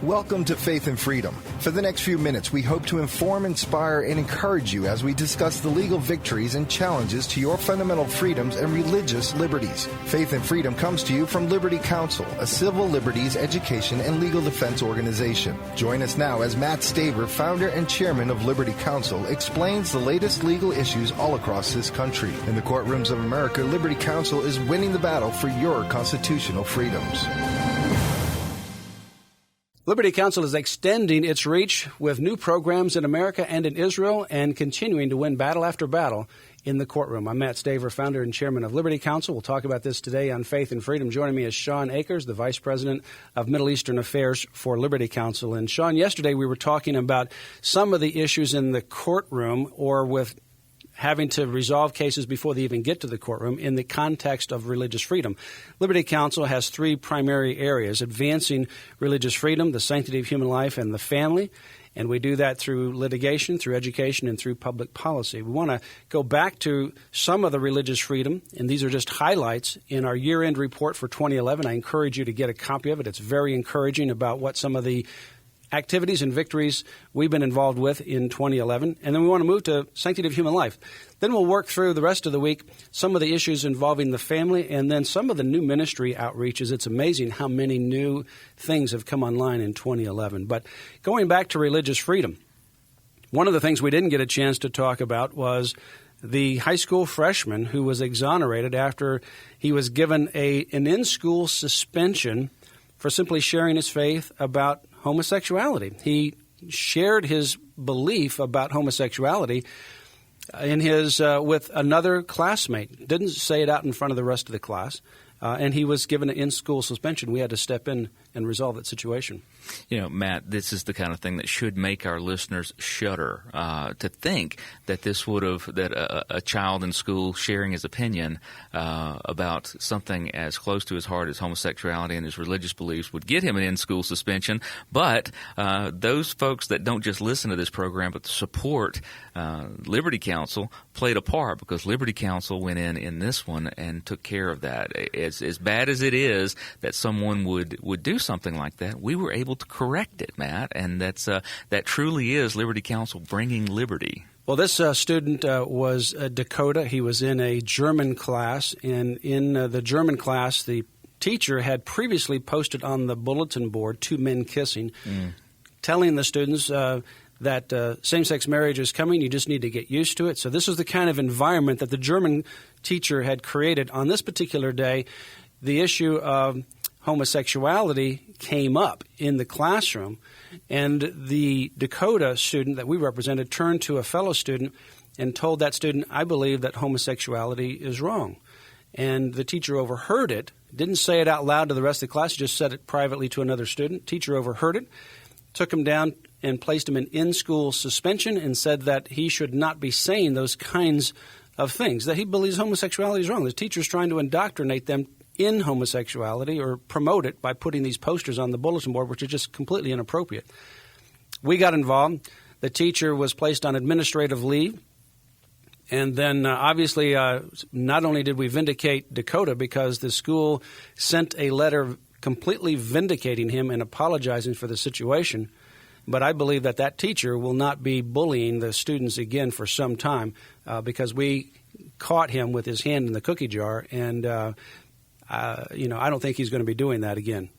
Welcome to Faith and Freedom. For the next few minutes, we hope to inform, inspire, and encourage you as we discuss the legal victories and challenges to your fundamental freedoms and religious liberties. Faith and Freedom comes to you from Liberty Counsel, a civil liberties, education, and legal defense organization. Join us now as Matt Staver, founder and chairman of Liberty Counsel, explains the latest legal issues all across this country. In the courtrooms of America, Liberty Counsel is winning the battle for your constitutional freedoms. Liberty Counsel is extending its reach with new programs in America and in Israel and continuing to win battle after battle in the courtroom. I'm Matt Staver, founder and chairman of Liberty Counsel. We'll talk about this today on Faith and Freedom. Joining me is Shawn Akers, the vice president of Middle Eastern Affairs for Liberty Counsel. And Shawn, yesterday we were talking about some of the issues in the courtroom or with having to resolve cases before they even get to the courtroom in the context of religious freedom. Liberty Counsel has three primary areas: advancing religious freedom, the sanctity of human life, and the family. And we do that through litigation, through education, and through public policy. We want to go back to some of the religious freedom, and these are just highlights in our year-end report for 2011. I encourage you to get a copy of it. It's very encouraging about what some of the activities and victories we've been involved with in 2011. And then we want to move to sanctity of human life. Then we'll work through the rest of the week some of the issues involving the family and then some of the new ministry outreaches. It's amazing how many new things have come online in 2011. But going back to religious freedom, one of the things we didn't get a chance to talk about was the high school freshman who was exonerated after he was given an in-school suspension for simply sharing his faith about homosexuality. He shared his belief about homosexuality in his with another classmate. Didn't say it out in front of the rest of the class, and he was given an in-school suspension. We had to step in and resolve that situation. You know, Matt, this is the kind of thing that should make our listeners shudder to think that a child in school sharing his opinion about something as close to his heart as homosexuality and his religious beliefs would get him an in-school suspension. But those folks that don't just listen to this program but support Liberty Counsel played a part, because Liberty Counsel went in this one and took care of that. As bad as it is that someone would do something like that, we were able to correct it, Matt, and that truly is Liberty Counsel bringing liberty. Well, this student was Dakota. He was in a German class, and in the German class, the teacher had previously posted on the bulletin board 2 men kissing, telling the students that same-sex marriage is coming. You just need to get used to it. So this was the kind of environment that the German teacher had created. On this particular day, the issue of homosexuality came up in the classroom, and the Dakota student that we represented turned to a fellow student and told that student, "I believe that homosexuality is wrong." And the teacher overheard it, didn't say it out loud to the rest of the class, just said it privately to another student. Teacher overheard it, took him down and placed him in school suspension and said that he should not be saying those kinds of things, that he believes homosexuality is wrong. The teacher's trying to indoctrinate them in homosexuality or promote it by putting these posters on the bulletin board, which are just completely inappropriate. We got involved. The teacher was placed on administrative leave. And then obviously not only did we vindicate Dakota, because the school sent a letter completely vindicating him and apologizing for the situation, but I believe that teacher will not be bullying the students again for some time because we caught him with his hand in the cookie jar, and I don't think he's going to be doing that again.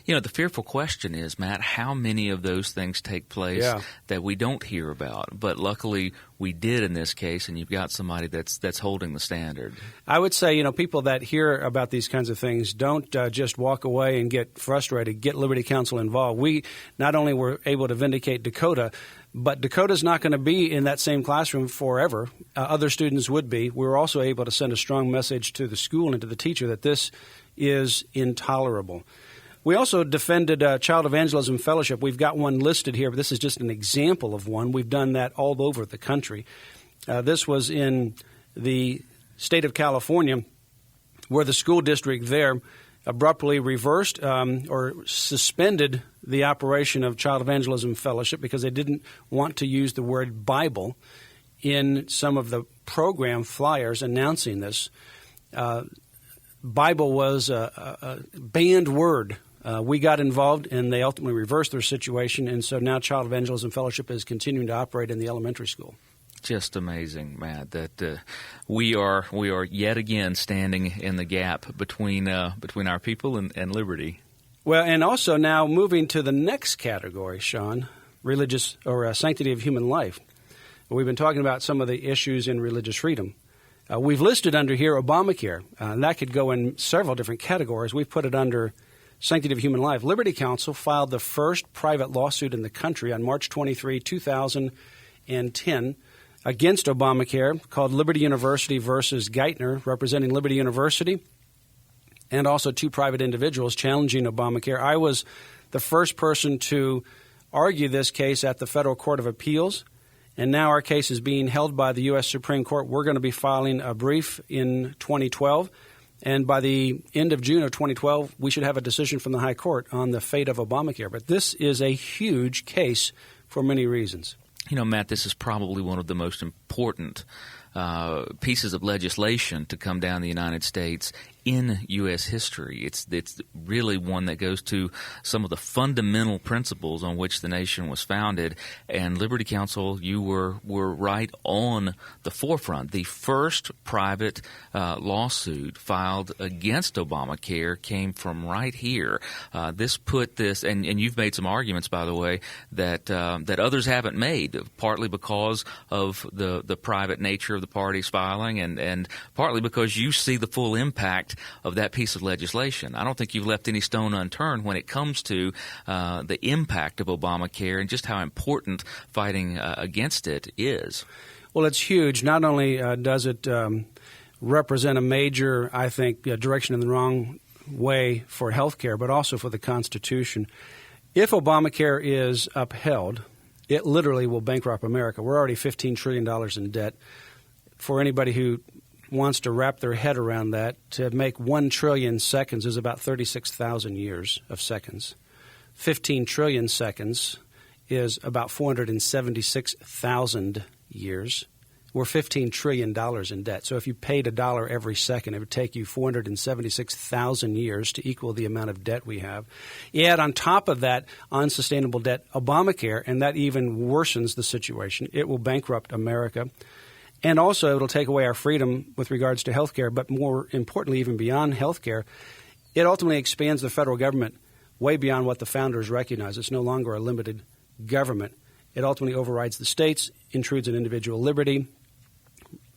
You know, the fearful question is, Matt, how many of those things take place that we don't hear about? But luckily we did in this case, and you've got somebody that's holding the standard. I would say, people that hear about these kinds of things don't just walk away and get frustrated, get Liberty Counsel involved. We not only were able to vindicate Dakota, but Dakota's not going to be in that same classroom forever. Other students would be. We were also able to send a strong message to the school and to the teacher that this is intolerable. We also defended Child Evangelism Fellowship. We've got one listed here, but this is just an example of one. We've done that all over the country. This was in the state of California, where the school district there abruptly reversed or suspended the operation of Child Evangelism Fellowship because they didn't want to use the word Bible in some of the program flyers announcing this. Bible was a banned word We got involved, and they ultimately reversed their situation, and so now Child Evangelism Fellowship is continuing to operate in the elementary school. Just amazing, Matt, that we are yet again standing in the gap between our people and liberty. Well, and also now moving to the next category, Shawn, religious or sanctity of human life. We've been talking about some of the issues in religious freedom. We've listed under here Obamacare, and that could go in several different categories. We've put it under sanctity of human life. Liberty Counsel filed the first private lawsuit in the country on March 23, 2010, against Obamacare, called Liberty University versus Geithner, representing Liberty University, and also two private individuals challenging Obamacare. I was the first person to argue this case at the Federal Court of Appeals, and now our case is being held by the U.S. Supreme Court. We're going to be filing a brief in 2012, and by the end of June of 2012, we should have a decision from the High Court on the fate of Obamacare. But this is a huge case for many reasons. You know, Matt, this is probably one of the most important pieces of legislation to come down the United States in U.S. history. It's really one that goes to some of the fundamental principles on which the nation was founded. And Liberty Counsel, you were right on the forefront. The first private lawsuit filed against Obamacare came from right here. This put this, and you've made some arguments, by the way, that others haven't made, partly because of the private nature of the party's filing, and partly because you see the full impact of that piece of legislation. I don't think you've left any stone unturned when it comes to the impact of Obamacare and just how important fighting against it is. Well, it's huge. Not only does it represent a major, I think, direction in the wrong way for health care, but also for the Constitution. If Obamacare is upheld, it literally will bankrupt America. We're already $15 trillion in debt. For anybody who wants to wrap their head around that, to make 1 trillion seconds is about 36,000 years of seconds. 15 trillion seconds is about 476,000 years. We're $15 trillion in debt. So if you paid $1 every second, it would take you 476,000 years to equal the amount of debt we have. You add on top of that unsustainable debt Obamacare, and that even worsens the situation. It will bankrupt America. And also, it'll take away our freedom with regards to health care, but more importantly, even beyond health care, it ultimately expands the federal government way beyond what the founders recognized. It's no longer a limited government. It ultimately overrides the states, intrudes on individual liberty.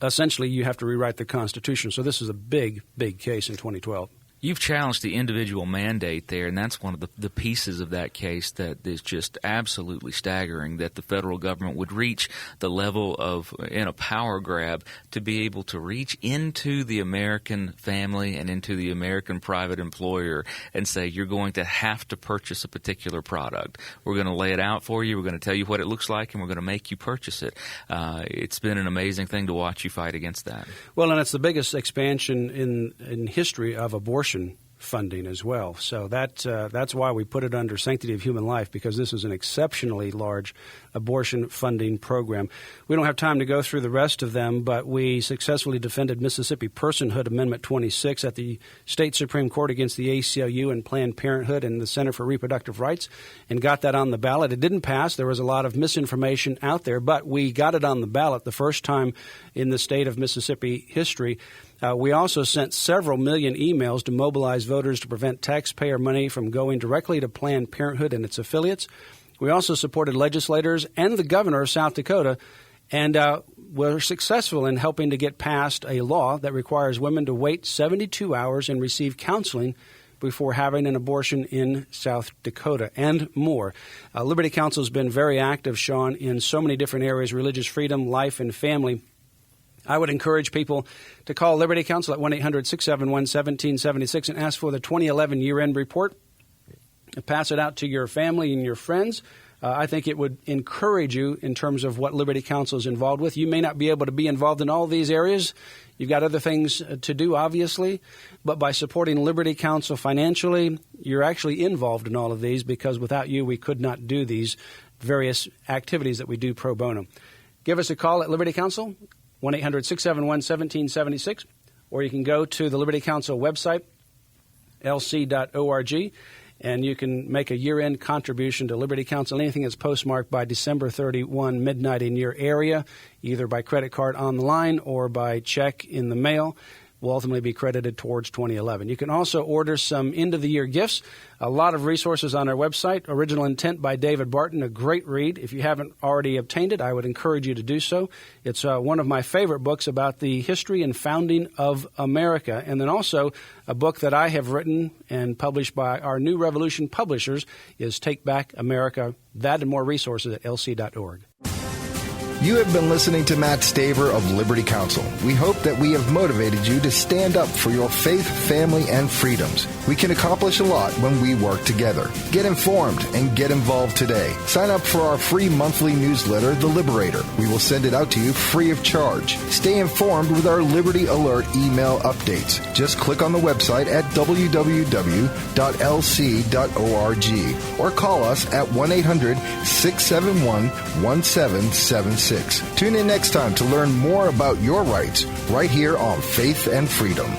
Essentially, you have to rewrite the Constitution. So this is a big, big case in 2012. You've challenged the individual mandate there, and that's one of the pieces of that case that is just absolutely staggering, that the federal government would reach the level of, in a power grab, to be able to reach into the American family and into the American private employer and say, you're going to have to purchase a particular product. We're going to lay it out for you. We're going to tell you what it looks like, and we're going to make you purchase it. It's been an amazing thing to watch you fight against that. Well, and it's the biggest expansion in history of abortion funding as well. So that's why we put it under sanctity of human life, because this is an exceptionally large abortion funding program. We don't have time to go through the rest of them, but we successfully defended Mississippi Personhood Amendment 26 at the state Supreme Court against the ACLU and Planned Parenthood and the Center for Reproductive Rights, and got that on the ballot. It didn't pass. There was a lot of misinformation out there, but we got it on the ballot the first time in the state of Mississippi history. We also sent several million emails to mobilize voters to prevent taxpayer money from going directly to Planned Parenthood and its affiliates. We also supported legislators and the governor of South Dakota, and were successful in helping to get passed a law that requires women to wait 72 hours and receive counseling before having an abortion in South Dakota, and more. Liberty Counsel has been very active, Shawn, in so many different areas: religious freedom, life, and family. I would encourage people to call Liberty Counsel at 1-800-671-1776 and ask for the 2011 year-end report. Pass it out to your family and your friends. I think it would encourage you in terms of what Liberty Counsel is involved with. You may not be able to be involved in all these areas. You've got other things to do, obviously. But by supporting Liberty Counsel financially, you're actually involved in all of these, because without you, we could not do these various activities that we do pro bono. Give us a call at Liberty Counsel, 1-800-671-1776, or you can go to the Liberty Counsel website, lc.org, and you can make a year-end contribution to Liberty Counsel. Anything that's postmarked by December 31 midnight in your area, either by credit card on the line or by check in the mail, will ultimately be credited towards 2011. You can also order some end-of-the-year gifts. A lot of resources on our website. Original Intent by David Barton, a great read. If you haven't already obtained it, I would encourage you to do so. It's one of my favorite books about the history and founding of America. And then also a book that I have written and published by our New Revolution publishers is Take Back America. That and more resources at lc.org. You have been listening to Matt Staver of Liberty Counsel. We hope that we have motivated you to stand up for your faith, family, and freedoms. We can accomplish a lot when we work together. Get informed and get involved today. Sign up for our free monthly newsletter, The Liberator. We will send it out to you free of charge. Stay informed with our Liberty Alert email updates. Just click on the website at www.lc.org or call us at 1-800-671-1776. Tune in next time to learn more about your rights right here on Faith and Freedom.